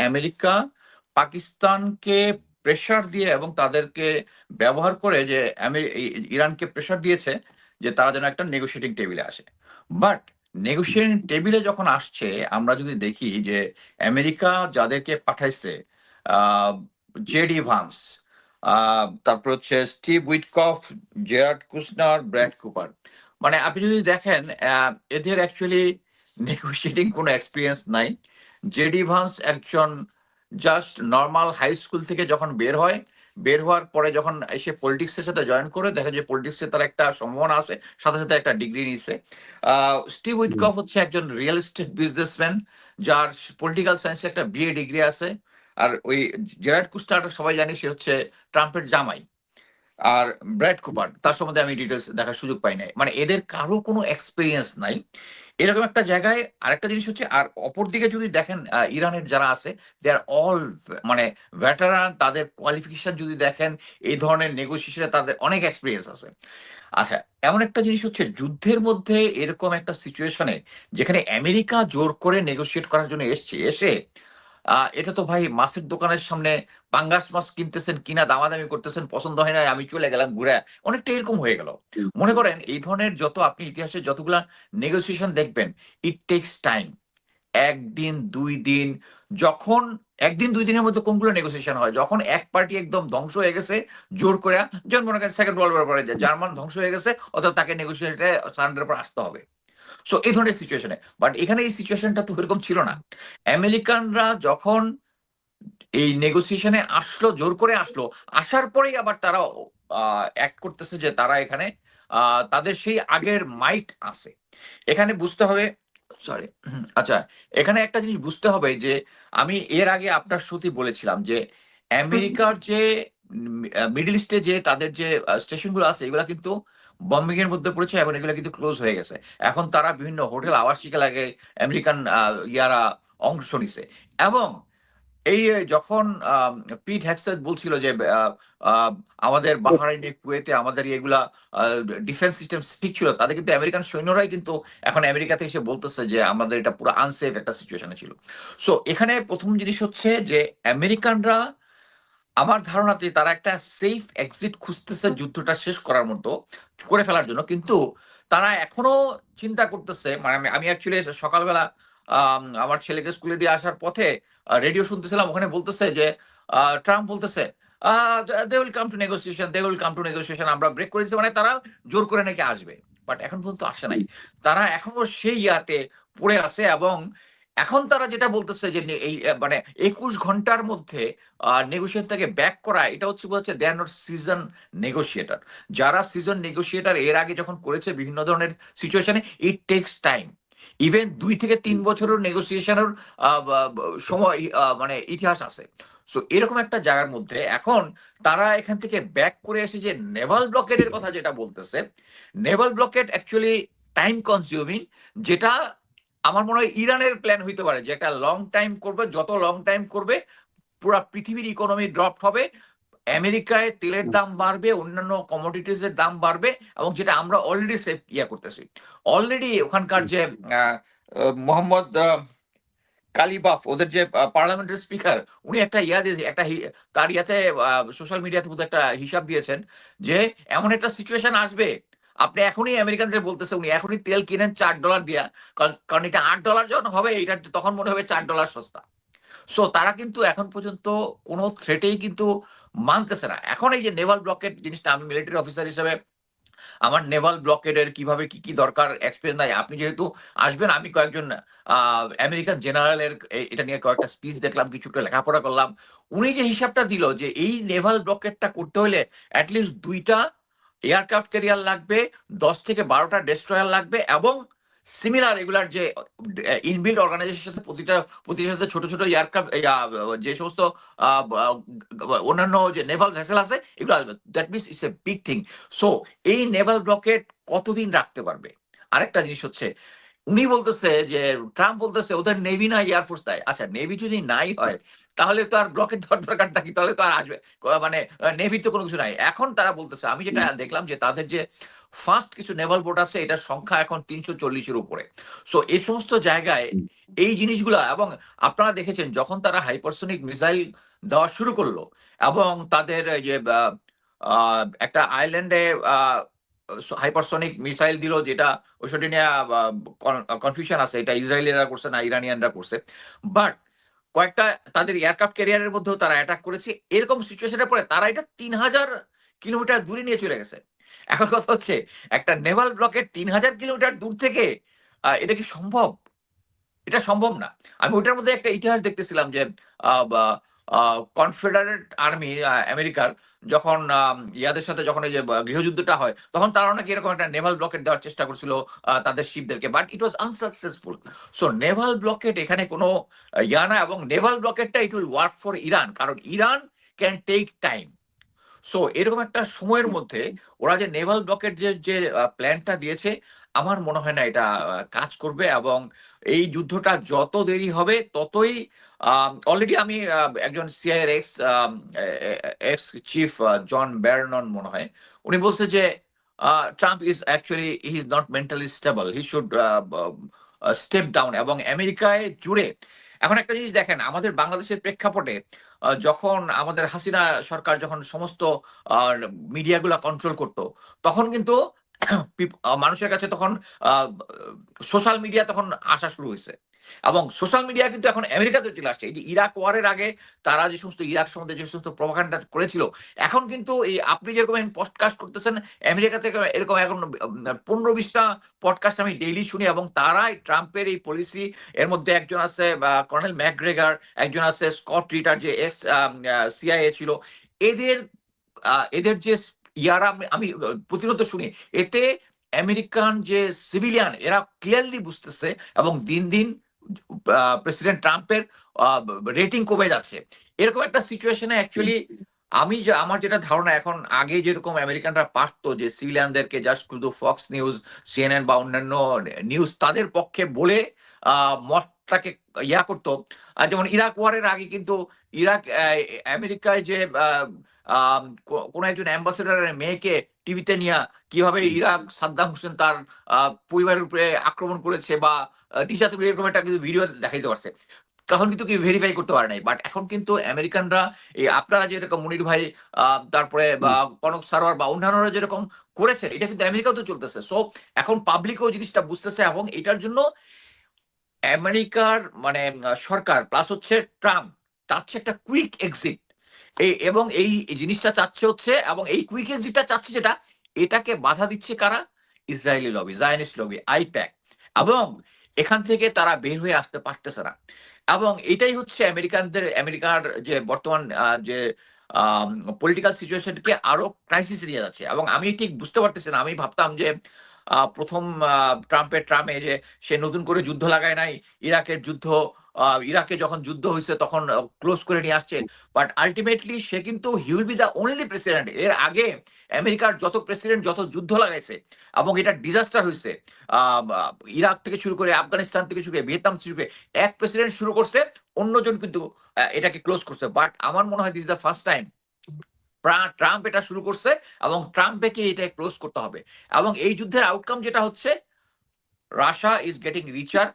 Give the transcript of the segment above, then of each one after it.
America পাকিস্তানকে pressure দিয়ে এবং তাদেরকে ব্যবহার করে যে ইরানকে প্রেসার দিয়েছে যে তারা যেন একটা নেগোশিয়েটিং টেবিলে আসে। বাট নেগোশিয়েটিং টেবিলে যখন আসছে, আমরা যদি দেখি যে আমেরিকা যাদেরকে পাঠাইছে, জেডি ভান্স, তারপর হচ্ছে Steve Witkoff, Jared Kushner, Brad Cooper, মানে আপনি যদি দেখেন এদের অ্যাকচুয়ালি নেগোশিয়েটিং কোনো এক্সপিরিয়েন্স নাই। জেডি ভান্স একজন জাস্ট নর্মাল হাই স্কুল থেকে যখন বের হওয়ার পরে যখন এসে পলিটিক্সের সাথে জয়েন করে, দেখে যে পলিটিক্সে তার একটা সম্ভাবনা আছে, সাথে সাথে একটা ডিগ্রি নিছে। স্টিভ উইটকফ হচ্ছে একজন রিয়েল এস্টেট বিজনেসম্যান, যার পলিটিক্যাল সায়েন্সে একটা বিএ ডিগ্রি আছে। আর ওই জেরার্ড কুস্টার সবাই জানি, সে হচ্ছে ট্রাম্পের জামাই। আর ব্র্যাড কুপার, তার সম্বন্ধে আমি ডিটেলস দেখার সুযোগ পাই নাই। মানে এদের কারো কোনো এক্সপিরিয়েন্স নাই এরকম একটা জায়গায়। আরেকটা জিনিস হচ্ছে, আর অপরদিকে যদি দেখেন ইরানের যারা আছে, দে আর অল মানে ভেটারান। তাদের কোয়ালিফিকেশন যদি দেখেন, এই ধরনের নেগোসিয়েশনে তাদের অনেক এক্সপিরিয়েন্স আছে। আচ্ছা, এমন একটা জিনিস হচ্ছে, যুদ্ধের মধ্যে এরকম একটা সিচুয়েশনে যেখানে আমেরিকা জোর করে নেগোসিয়েট করার জন্য এসে এটা তো ভাই মাছের দোকানের সামনে পাঙ্গাস মাছ কিনতেছেন, কিনা দামাদামি করতেছেন, পছন্দ হয় না, আমি চলে গেলাম ঘুরে, অনেকটা এরকম হয়ে গেল। মনে করেন এই ধরনের যত আপনি ইতিহাসে যতগুলা নেগোসিয়েশন দেখবেন, ইট টেক্স টাইম। একদিন দুই দিন, যখন একদিন দুই দিনের মধ্যে কোনগুলো নেগোসিয়েশন হয়, যখন এক পার্টি একদম ধ্বংস হয়ে গেছে জোর করে, যেমন মনে করেন সেকেন্ড ওয়ার্ল্ড ওয়ার পরে জার্মান ধ্বংস হয়ে গেছে, অথবা তাকে নেগোসিয়েটে সারেন্ডার পর আসতে হবে। সো এই ধরনের সিচুয়েশনে, বাট এখানে এই সিচুয়েশনটা তো এরকম ছিল না। আমেরিকানরা যখন এই নেগোসিয়েশনে আসলো, জোর করে আসলো, আসার পরেই আবার তারা অ্যাক্ট করতেছে যে তারা এখানে তাদের সেই আগের মাইট আছে। এখানে বুঝতে হবে, সরি, আচ্ছা, এখানে একটা জিনিস বুঝতে হবে যে আমি এর আগে আপনার শ্রুতি বলেছিলাম যে আমেরিকার যে মিডল ইস্টে যে তাদের যে স্টেশনগুলো আছে, এগুলা কিন্তু বম্বিং এর মধ্যে পড়েছে, এখন এগুলো কিন্তু ক্লোজ হয়ে গেছে। এখন তারা বিভিন্ন হোটেল আবাসিকে লাগে আমেরিকান ইয়ারা অংশ নিছে। এবং এই যখন পিট হ্যাগসেট বলছিল যে আমাদের বাহরাইনে, কুয়েতে আমাদের এগুলা ডিফেন্স সিস্টেম ঠিক ছিল, তাদের কিন্তু আমেরিকান সৈন্যরাই কিন্তু এখন আমেরিকাতে এসে বলতেছে যে আমাদের এটা পুরো আনসেফ একটা সিচুয়েশনে ছিল। সো এখানে প্রথম জিনিস হচ্ছে যে আমেরিকানরা, আমার ধারণাতে তারা একটা সেফ এক্সিট খুঁজতেছে যুদ্ধটা শেষ করার মতো করে ফেলার জন্য। কিন্তু তারা এখনো চিন্তা করতেছে, মানে আমি অ্যাকচুয়ালি সকালবেলা আমার ছেলেকে স্কুলে দিয়ে আসার পথে রেডিও শুনতেছিলাম, ওখানে বলতেছে যে ট্রাম্প বলতেছে they will come to negotiation, they will come to negotiation, আমরা ব্রেক করেছি, মানে তারা জোর করে নাকি আসবে। বাট এখন পর্যন্ত আসে নাই, তারা এখনো সেই ইয়াতে পড়ে আছে। এবং এখন তারা যেটা বলতেছে যে এই মানে ২১ ঘন্টার মধ্যে নেগোসিয়েট থেকে ব্যাক করা, এটা হচ্ছে দে আর নট সিজন নেগোসিয়েটার। যারা সিজন নেগোসিয়েটার এর আগে যখন করেছে বিভিন্ন ধরনের সিচুয়েশনে, ইট টেক্স টাইম। ইভেন ২ থেকে ৩ বছরের নেগোসিয়েশনের সময় মানে ইতিহাস আছে। সো এরকম একটা জায়গার মধ্যে এখন তারা এখান থেকে ব্যাক করে এসে যে নেভাল ব্লকেডের কথা যেটা বলতেছে, Naval blocked actually time consuming, যেটা আমার মনে হয় ইরানের প্ল্যান হইতে পারে যে একটা লং টাইম করবে, যত লং টাইম করবে পুরো পৃথিবীর ইকোনমি ড্রপ হবে, আমেরিকায় তেলের দাম বাড়বে, অন্যান্য কমোডিটিস এর দাম বাড়বে, এবং যেটা আমরা অলরেডি সেফ করতেছি। অলরেডি ওখানকার যে মোহাম্মদ কালিবাফ, ওদের যে পার্লামেন্টের স্পিকার, উনি একটা দিয়েছে, একটা তার সোশ্যাল মিডিয়াতে বোধহয় একটা হিসাব দিয়েছেন যে এমন একটা সিচুয়েশন আসবে, আপনি এখনই আমেরিকানদের বলতেছে উনি এখনই তেল কিনেন $4 দিয়া, কারণ এটা $8 যখন হবে, এটা তখন মনে হবে $4 সস্তা। সো তারা কিন্তু এখন পর্যন্ত কোনো থ্রেটেই কিন্তু মানতেছে না। এখন এই যে নেভাল ব্লকেট জিনিসটা, আমি মিলিটারি অফিসার হিসেবে আমার নেভাল ব্লকেডের কিভাবে কি কি দরকার এক্সপিরিয়েন্স নাই। আপনি যেহেতু আসবেন, আমি কয়েকজন আমেরিকান জেনারেলের এটা নিয়ে কয়েকটা স্পিচ দেখলাম, কিছুটা লেখাপড়া করলাম। উনি যে হিসাবটা দিল যে এই নেভাল ব্লকেটটা করতে হলে অ্যাটলিস্ট 2টা এয়ারক্রাফট ক্যারিয়ার লাগবে, 10 থেকে 12টা ডেস্ট্রয়ার লাগবে, এবং সিমিলার এগুলার যে ইনবিল্ড অর্গানাইজেশনের সাথে প্রতিটার সাথে ছোট ছোট এয়ারক্রাফট, যে সমস্ত অন্যান্য যে নেভাল ভেসেল আছে, এগুলো আসবে। That means it's a big thing. So এই নেভাল ব্লকেট কতদিন রাখতে পারবে? আরেকটা জিনিস হচ্ছে, উনি বলতেছে যে ট্রাম্প বলতেছে ওদের নেভি না এয়ারফোর্স নাই। আচ্ছা, নেভি যদি নাই হয়, তাহলে তো আর ব্লকেট দেওয়ার দরকারটা কি? তাহলে তো আর আসবে মানে নেভির তো কোনো কিছু নাই। এখন তারা বলতেছে, আমি যেটা দেখলাম যে তাদের যে ফার্স্ট কিছু নেভাল বোট আছে, এটার সংখ্যা এখন 340-এর উপরে। সো এই সমস্ত জায়গায় এই জিনিসগুলা, এবং আপনারা দেখেছেন যখন তারা হাইপারসোনিক মিসাইল দেওয়া শুরু করলো এবং তাদের যে একটা আইল্যান্ডে হাইপারসোনিক মিসাইল দিল, যেটা ওইসবটি নিয়ে কনফিউশন আছে, এটা ইসরায়েলিরা করছে না ইরানিয়ানরা করছে, বাট কয়েকটা তাদের এয়ারক্রাফট ক্যারিয়ারের মধ্যেও তারা অ্যাটাক করেছে। এরকম সিচুয়েশনের পরে তারা এটা 3000 কিলোমিটার দূরে নিয়ে চলে গেছে। এখন কথা হচ্ছে একটা নেভাল ব্লকের 3000 কিলোমিটার দূর থেকে এটা কি সম্ভব? এটা সম্ভব না। আমি ওইটার মধ্যে একটা ইতিহাস দেখতেছিলাম যে কনফেডারেট আর্মি আমেরিকার যখন ইয়াদের সাথে যখন এই যে গৃহযুদ্ধটা হয়, তখন তারা নাকি এরকম একটা নেভাল ব্লকেট দেওয়ার চেষ্টা করছিল তাদের শিপদেরকে, but it was unsuccessful. So naval blockade এখানে কোনো ইয়া না, এবং নেভাল ব্লকেটটা it will work for Iran, কারণ Iran can take time. So এরকম একটা সময়ের মধ্যে ওরা যে নেভাল ব্লকেট যে প্ল্যানটা দিয়েছে, আমার মনে হয় না এটা কাজ করবে, এবং এই যুদ্ধটা যত দেরি হবে ততই অলরেডি আমি একজন সিআইএর এক্স চিফ জন ব্যারনন মনে হয়, উনি বলছে যে Trump is actually he is not mentally stable, he should step down. এবং আমেরিকায় জুড়ে এখন একটা জিনিস দেখেন, আমাদের বাংলাদেশের প্রেক্ষাপটে যখন আমাদের হাসিনা সরকার যখন সমস্ত মিডিয়াগুলা কন্ট্রোল করতো, তখন কিন্তু মানুষের কাছে তখন সোশ্যাল মিডিয়া তখন আসা শুরু হয়েছে, এবং সোশ্যাল মিডিয়া কিন্তু এখন আমেরিকাতে চলে আসছে। এই যে ইরাক ওয়ারের আগে তারা যে সমস্ত ইরাক সম্বন্ধে যে সমস্ত প্রপাগান্ডা করেছিল, এখন কিন্তু এই আপনি যেরকম পডকাস্ট করতেছেন, আমেরিকা থেকে এরকম এখন 15-20টা পডকাস্ট আমি ডেইলি শুনি, এবং তারাই ট্রাম্পের এই পলিসি, এর মধ্যে একজন আছে কর্নেল ম্যাকগ্রেগার, একজন আছে স্কট রিটার যে এক্স সিআইএ ছিল, এদের এদের যে ইয়ারা আমি প্রতিনিয়ত শুনি, এতে আমেরিকান যে সিভিলিয়ান এরা ক্লিয়ারলি বুঝতেছে, এবং দিন দিন প্রেসিডেন্ট ট্রাম্পের রেটিং কমে যাচ্ছে। এরকম একটা সিচুয়েশনে অ্যাকচুয়ালি আমার যেটা ধারণা, এখন আগে যেরকম আমেরিকানরা পারতো যে সিভিলিয়ানদেরকে জাস্ট শুধু ফক্স নিউজ, সিএনএন বা অন্যান্য নিউজ তাদের পক্ষে বলে মতটাকে ইয়া করতো, যেমন ইরাক ওয়ারের আগে কিন্তু ইরাক আমেরিকায় যে কোন একজন অ্যাম্বাসেডারের মেয়েকে টিভিতে নিয়ে কিভাবে ইরাক সাদ্দাম হোসেন তার পরিবারের উপরে আক্রমণ করেছে বা নিশাতে এরকম একটা কিন্তু ভিডিও দেখাইতে পারছে, তখন কিন্তু কেউ ভেরিফাই করতে পারে নাই। বাট এখন কিন্তু আমেরিকানরা এই আপনারা যেরকম মনির ভাই তারপরে বা কনক সারোয়ার বা অন্যান্যরা যেরকম করেছে, এটা কিন্তু আমেরিকাও তো চলতেছে। সো এখন পাবলিকও জিনিসটা বুঝতেছে, এবং এটার জন্য আমেরিকার মানে সরকার প্লাস হচ্ছে ট্রাম্প চাচ্ছে একটা কুইক এক্সিট, এবং এই জিনিসটা চাচ্ছে হচ্ছে, এবং এই কুইক এক্সিটটা চাচ্ছে যেটা, এটাকে বাধা দিচ্ছে কারা? Israeli lobby, Zionist lobby, I-PAC, এবং এখান থেকে তারা বের হয়ে আসতে পারতেছে না। এবং এটাই হচ্ছে আমেরিকার যে বর্তমান যে পলিটিক্যাল সিচুয়েশনকে আরো ক্রাইসিস নিয়ে যাচ্ছে। এবং আমি ঠিক বুঝতে পারতেছি না, আমি ভাবতাম যে প্রথম ট্রাম্পে যে সে নতুন করে যুদ্ধ লাগায় নাই, ইরাকের যুদ্ধ, ইরাকে যখন যুদ্ধ হয়েছে তখন ক্লোজ করে নিয়ে আসছে, বাট আলটিমেটলি সে কিন্তু he will be the only president. এর আগে আমেরিকার যত প্রেসিডেন্ট যত যুদ্ধ লাগাইছে এবং এটা ডিজাস্টার হয়েছে, ইরাক থেকে শুরু করে আফগানিস্তান থেকে শুরু করে ভিয়েতনাম থেকে শুরু করে, এক প্রেসিডেন্ট শুরু করছে, অন্যজন কিন্তু এটাকে ক্লোজ করছে। বাট আমার মনে হয় this the first time Trump এটা শুরু করছে, এবং ট্রাম্পকে এটা ক্লোজ করতে হবে। এবং এই যুদ্ধের আউটকাম যেটা হচ্ছে, রাশিয়া ইজ গেটিং রিচার,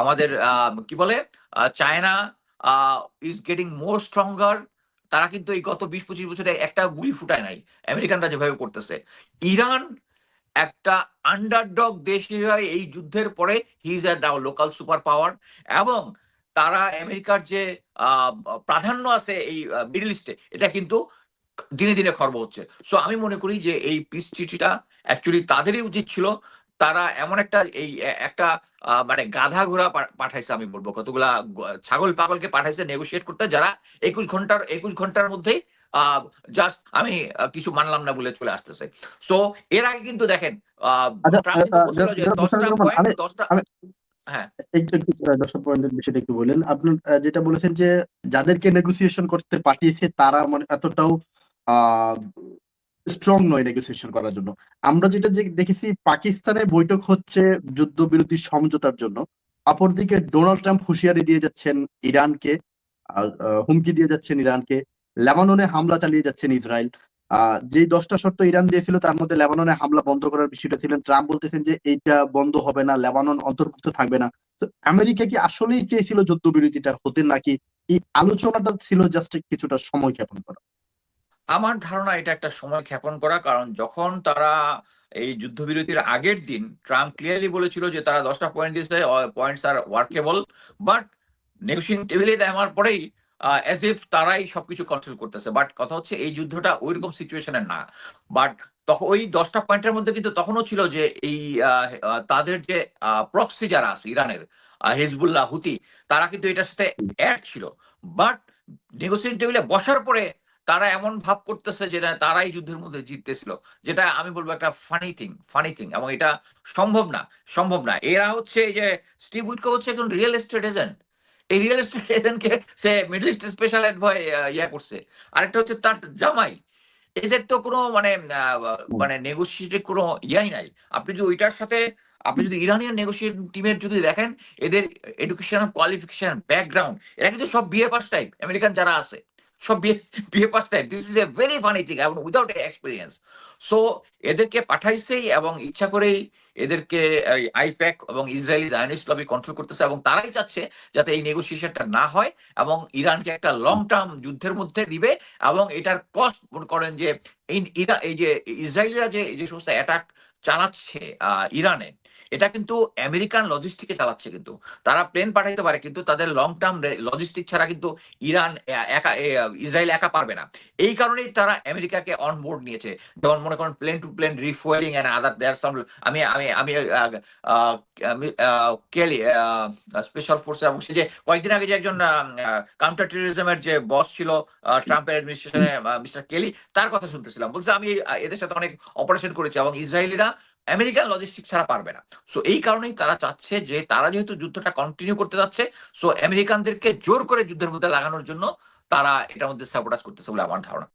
আমাদের কি বলে China is getting more stronger. তারা কিন্তু এই গত 20-25 বছরে একটা গুলি ফুটায় নাই, আমেরিকানরা যেভাবে করতেছে। ইরান একটা আন্ডারডগ দেশ হিসেবে এই যুদ্ধের পরে he is now local super power, এবং তারা আমেরিকার যে প্রাধান্য আছে এই মিডল ইস্টে, এটা কিন্তু দিনে দিনে খর্ব হচ্ছে। সো আমি মনে করি যে এই পিস চিঠিটা অ্যাকচুয়ালি তাদেরই উচিত ছিল। তারা এমন একটা এই একটা মানে গাধা ঘোড়া পাঠাইছে, আমি বলবো কতগুলা ছাগল পাগলকে পাঠাইছে নেগোশিয়েট করতে, যারা 21 ঘন্টার মধ্যেই জাস্ট আমি কিছু মানলাম না বলে চলে আসতেছে। সো এর আগে কিন্তু দেখেন ট্রাম্প কিন্তু বলছিল যে 10টা পয়েন্ট 10টা। হ্যাঁ, দর্শক পয়েন্টের বিষয়টা একটু বলেন। আপনার যেটা বলেছেন যে যাদেরকে নেগোসিয়েশন করতে পাঠিয়েছে তারা মানে এতটাও স্ট্রং নয় নেগোসিয়েশন করার জন্য। আমরা যেটা দেখেছি, পাকিস্তানে বৈঠক হচ্ছে যুদ্ধবিরতি সমঝোতার জন্য, অপরদিকে ডোনাল্ড ট্রাম্প হুঁশিয়ারি দিয়ে যাচ্ছেন ইরানকে, হুমকি দিয়ে যাচ্ছেন ইরানকে, লেবাননে হামলা চালিয়ে যাচ্ছেন ইসরায়েল। যেই 10টা শর্ত ইরান দিয়েছিল তার মধ্যে লেবাননে হামলা বন্ধ করার বিষয়টা ছিলেন। ট্রাম্প বলতেছেন যে এইটা বন্ধ হবে না, লেবানন অন্তর্ভুক্ত থাকবে না। তো আমেরিকা কি আসলেই চেয়েছিল যুদ্ধবিরতিটা হতে, নাকি এই আলোচনাটা ছিল জাস্ট কিছুটা সময় ক্ষেপণ করা? আমার ধারণা এটা একটা সময় ক্ষেপণ করা। কারণ যখন তারা এই যুদ্ধবিরতির আগের দিন ট্রাম্প ক্লিয়ারলি বলেছিল যে তারা ১০ টা পয়েন্ট দিয়েছে, points are workable. But negotiation টেবিলে নামার পরেই অ্যাজ ইফ তারাই সবকিছু কন্ট্রোল করতেছে। বাট কথা হচ্ছে এই যুদ্ধটা ঐরকম সিচুয়েশন এর না। বাট ওই ১০ টা পয়েন্টের মধ্যে কিন্তু তখনও ছিল যে এই তাদের যে প্রক্সি যারা আছে ইরানের, হিজবুল্লাহ, হুতি, তারা কিন্তু এটার সাথে এড ছিল। বাট নেগোশিয়েশন টেবিলে বসার পরে তারা এমন ভাব করতেছে যে না, তারাই যুদ্ধের মধ্যে জিততেছিল। যেটা আমি বলবো একটা ফানি থিং, এবং এটা সম্ভব না। এরা হচ্ছে এই যে স্টিভ উইটকো হচ্ছে একজন রিয়েল এস্টেট এজেন্ট। এই রিয়েল এস্টেট এজেন্টকে সে মিডল ইস্ট স্পেশাল এনভয় করছে। আরেকটা হচ্ছে তার জামাই। এদের তো কোনো মানে হুম। নেগোশিয়েটের কোনো ইয়াই নাই। আপনি যদি ওইটার সাথে আপনি যদি ইরানিয়ান নেগোশিয়েটিং টিমের যদি দেখেন, এদের এডুকেশনাল কোয়ালিফিকেশন, ব্যাকগ্রাউন্ড, এরা কিন্তু সব বিএ পাস টাইপ। আমেরিকান যারা আছে সব BA pass type. This is a very funny thing এবং উইদাউট এক্সপেরিয়েন্স। সো এদেরকে পাঠাইছেই এবং ইচ্ছা করেই এদেরকে আইপ্যাক এবং ইসরায়েলি জায়নিস্ট লবি কন্ট্রোল করতেছে, এবং তারাই চাচ্ছে যাতে এই নেগোসিয়েশনটা না হয় এবং ইরানকে একটা লং টার্ম যুদ্ধের মধ্যে দিবে। এবং এটার কস্ট মনে করেন যে এই যে ইসরায়েলিরা যে যে সমস্ত অ্যাটাক চালাচ্ছে ইরানে, এটা কিন্তু আমেরিকান লজিস্টিকে চালাচ্ছে। কিন্তু তারা প্লেন পাঠাইতে পারে, কিন্তু তাদের লং টার্ম লজিস্টিক ছাড়া কিন্তু ইরান ইসরায়েল একা পারবে না। এই কারণেই তারা আমেরিকাকে অন বোর্ড নিয়েছে। যেমন মনে করেন plane to plane refuelling and other there some. আমি আমি আমি কেলি স্পেশাল ফোর্স, এবং সে যে কয়েকদিন আগে যে একজন কাউন্টার টেরোরিজমের যে বস ছিল ট্রাম্পের অ্যাডমিনিস্ট্রেশনে, মিস্টার কেলি, তার কথা শুনতেছিলাম। বলছে আমি এদের সাথে অনেক অপারেশন করেছি এবং ইসরায়েলিরা আমেরিকান লজিস্টিক ছাড়া পারবে না। সো এই কারণেই তারা চাচ্ছে যে তারা যেহেতু যুদ্ধটা কন্টিনিউ করতে যাচ্ছে, সো আমেরিকানদেরকে জোর করে যুদ্ধের মধ্যে লাগানোর জন্য তারা এটার মধ্যে সাবোটাজ করতেছে বলে আমার ধারণা।